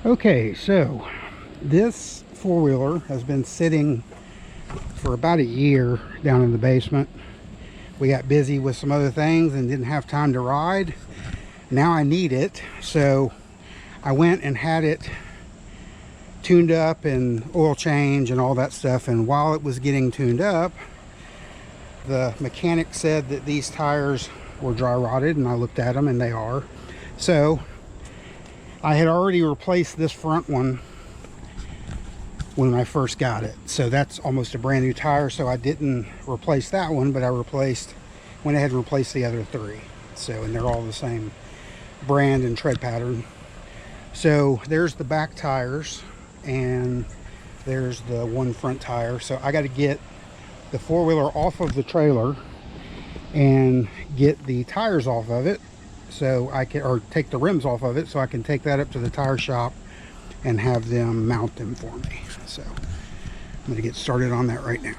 Okay, so this four-wheeler has been sitting for about a year down in the basement. We got busy with some other things and didn't have time to ride. Now I need it, so I went and had it tuned up and oil change and all that stuff. And while it was getting tuned up, the mechanic said that these tires were dry rotted, and I looked at them and they are. So I had already replaced this front one when I first got it, so that's almost a brand new tire. So I didn't replace that one, but I went ahead and replaced the other three. So, and they're all the same brand and tread pattern. So there's the back tires and there's the one front tire. So I got to get the four-wheeler off of the trailer and get the tires off of it, so I can, or take the rims off of it, so I can take that up to the tire shop and have them mount them for me. So I'm going to get started on that right now.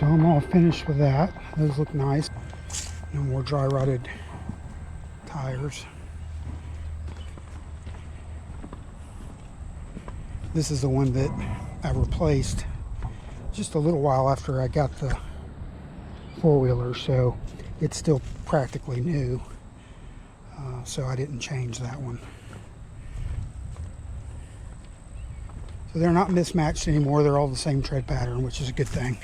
So I'm all finished with that. Those look nice. No more dry rotted tires. This is the one that I replaced just a little while after I got the four-wheeler, so it's still practically new. So I didn't change that one. So they're not mismatched anymore. They're all the same tread pattern, which is a good thing.